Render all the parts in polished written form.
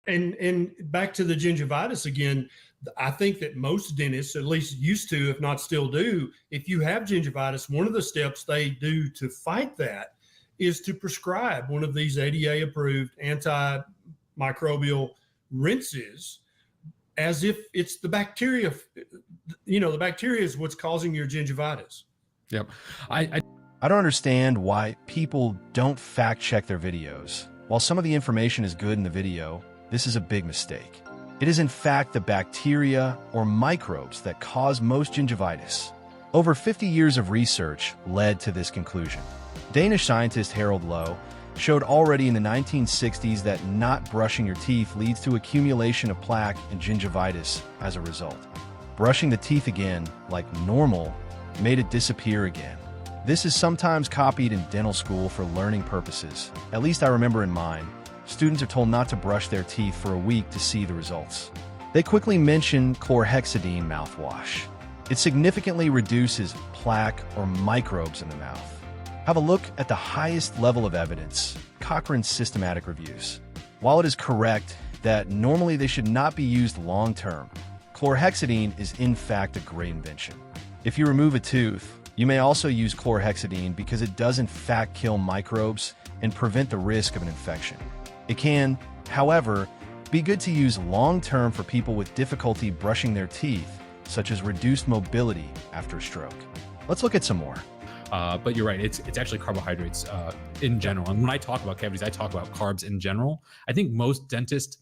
And back to the gingivitis again, I think that most dentists, at least used to, if not still do, if you have gingivitis, one of the steps they do to fight that is to prescribe one of these ADA approved antimicrobial rinses, as if it's the bacteria. The bacteria is what's causing your gingivitis. Yep. I don't understand why people don't fact check their videos. While some of the information is good in the video, this is a big mistake. It is in fact the bacteria or microbes that cause most gingivitis. Over 50 years of research led to this conclusion. Danish scientist Harald Loe showed already in the 1960s that not brushing your teeth leads to accumulation of plaque and gingivitis as a result. Brushing the teeth again, like normal, made it disappear again. This is sometimes copied in dental school for learning purposes. At least I remember in mine, students are told not to brush their teeth for a week to see the results. They quickly mention chlorhexidine mouthwash. It significantly reduces plaque or microbes in the mouth. Have a look at the highest level of evidence, Cochrane's systematic reviews. While it is correct that normally they should not be used long-term, chlorhexidine is in fact a great invention. If you remove a tooth, you may also use chlorhexidine because it does in fact kill microbes and prevent the risk of an infection. It can, however, be good to use long-term for people with difficulty brushing their teeth, such as reduced mobility after a stroke. Let's look at some more. But you're right, it's actually carbohydrates in general. And when I talk about cavities, I talk about carbs in general. I think most dentists,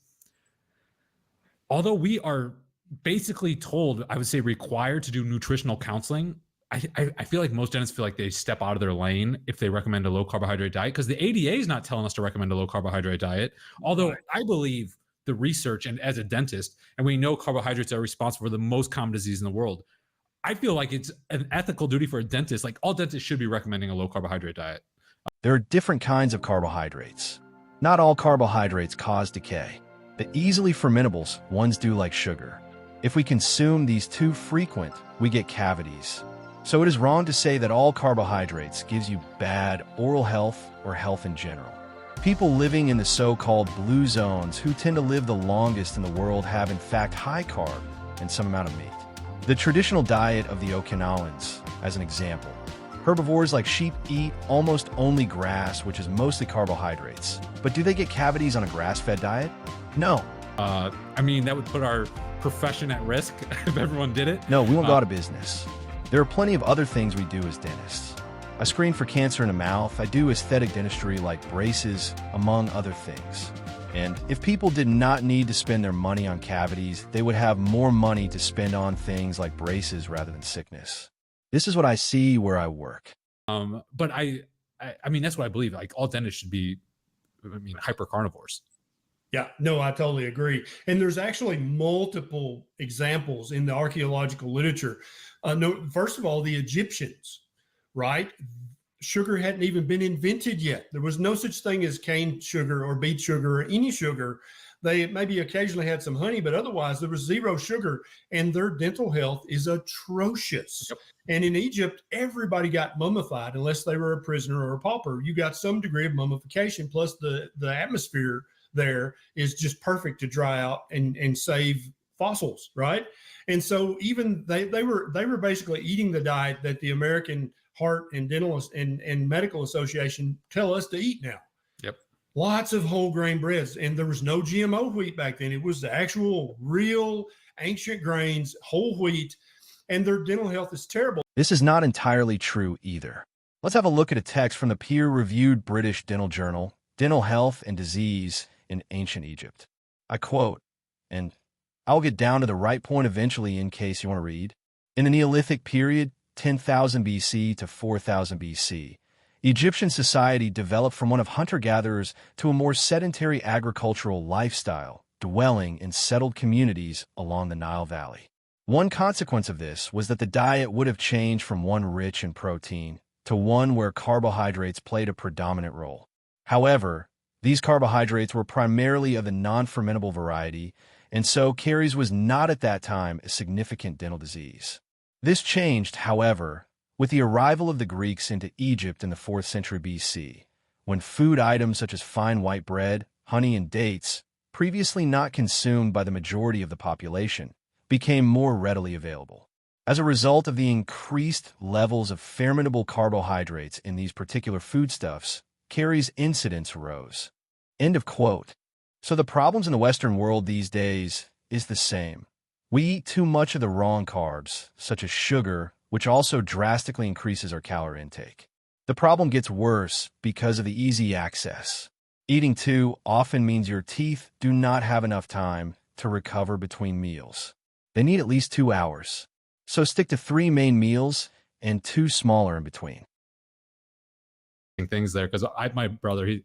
although we are basically told, I would say required to do nutritional counseling, I feel like most dentists feel like they step out of their lane if they recommend a low carbohydrate diet, because the ADA is not telling us to recommend a low carbohydrate diet. Although I believe the research, and as a dentist, and we know carbohydrates are responsible for the most common disease in the world, I feel like it's an ethical duty for a dentist. Like all dentists should be recommending a low carbohydrate diet. There are different kinds of carbohydrates. Not all carbohydrates cause decay. The easily fermentables ones do, like sugar. If we consume these too frequent, we get cavities. So it is wrong to say that all carbohydrates gives you bad oral health or health in general. People living in the so-called blue zones, who tend to live the longest in the world, have in fact high carb and some amount of meat. The traditional diet of the Okinawans, as an example. Herbivores like sheep eat almost only grass, which is mostly carbohydrates. But do they get cavities on a grass-fed diet? No. I mean, that would put our profession at risk if everyone did it. No, we won't go out of business. There are plenty of other things we do as dentists. I screen for cancer in the mouth, I do aesthetic dentistry like braces, among other things. And if people did not need to spend their money on cavities, they would have more money to spend on things like braces rather than sickness. This is what I see where I work. But I mean, that's what I believe. Like all dentists should be, hyper carnivores. Yeah, no, I totally agree. And there's actually multiple examples in the archaeological literature. First of all, the Egyptians, right? Sugar hadn't even been invented yet. There was no such thing as cane sugar or beet sugar or any sugar. They maybe occasionally had some honey, but otherwise there was zero sugar, and their dental health is atrocious. Yep. And in Egypt, everybody got mummified unless they were a prisoner or a pauper. You got some degree of mummification, plus the atmosphere there is just perfect to dry out and save fossils, right? And so even they were basically eating the diet that the American Heart and Dental and Medical Association tell us to eat now. Yep. Lots of whole grain breads, and there was no GMO wheat back then. It was the actual real ancient grains, whole wheat, and their dental health is terrible. This is not entirely true either. Let's have a look at a text from the peer-reviewed British dental journal, Dental Health and Disease in Ancient Egypt. I quote, and I'll get down to the right point eventually in case you want to read. In the Neolithic period, 10,000 BC to 4,000 BC, Egyptian society developed from one of hunter-gatherers to a more sedentary agricultural lifestyle, dwelling in settled communities along the Nile Valley. One consequence of this was that the diet would have changed from one rich in protein to one where carbohydrates played a predominant role. However, these carbohydrates were primarily of the non-fermentable variety, and so caries was not at that time a significant dental disease. This changed, however, with the arrival of the Greeks into Egypt in the 4th century BC, when food items such as fine white bread, honey, and dates previously not consumed by the majority of the population, became more readily available. As a result of the increased levels of fermentable carbohydrates in these particular foodstuffs, caries incidence rose. End of quote. So the problems in the Western world these days is the same. We eat too much of the wrong carbs, such as sugar, which also drastically increases our calorie intake. The problem gets worse because of the easy access. Eating too often means your teeth do not have enough time to recover between meals. They need at least 2 hours. So stick to 3 main meals and 2 smaller in between. Things there, because my brother,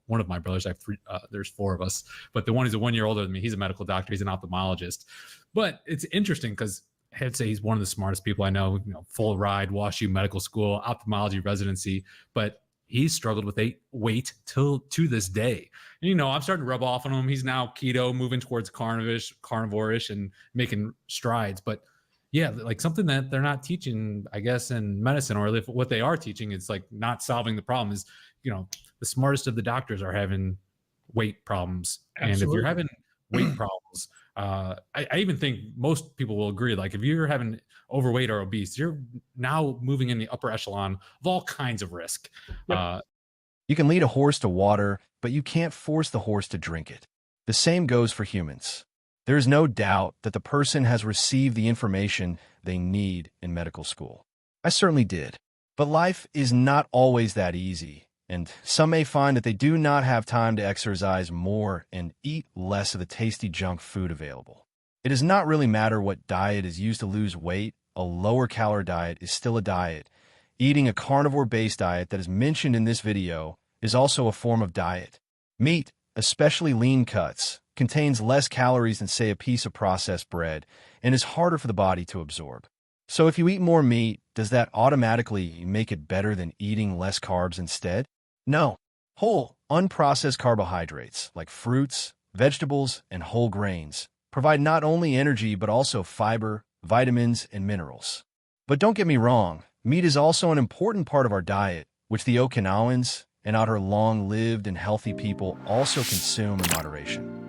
one of my brothers, I have 3, there's 4 of us, but the one who's 1 year older than me, he's a medical doctor, he's an ophthalmologist. But it's interesting because I'd say he's one of the smartest people I know, full ride, WashU medical school, ophthalmology residency, but he's struggled with weight till to this day. And, I'm starting to rub off on him. He's now keto, moving towards carnivore-ish and making strides. But yeah, like something that they're not teaching, I guess, in medicine, or if what they are teaching is like not solving the problem is, the smartest of the doctors are having weight problems. Absolutely. And if you're having weight problems, I even think most people will agree, like if you're having overweight or obese, you're now moving in the upper echelon of all kinds of risk. Yep. You can lead a horse to water, but you can't force the horse to drink it. The same goes for humans. There is no doubt that the person has received the information they need in medical school. I certainly did. But life is not always that easy, and some may find that they do not have time to exercise more and eat less of the tasty junk food available. It does not really matter what diet is used to lose weight. A lower-calorie diet is still a diet. Eating a carnivore-based diet that is mentioned in this video is also a form of diet. Meat, especially lean cuts, contains less calories than, say, a piece of processed bread and is harder for the body to absorb. So if you eat more meat, does that automatically make it better than eating less carbs instead? No. Whole, unprocessed carbohydrates like fruits, vegetables, and whole grains provide not only energy but also fiber, vitamins, and minerals. But don't get me wrong, meat is also an important part of our diet, which the Okinawans and other long-lived and healthy people also consume in moderation.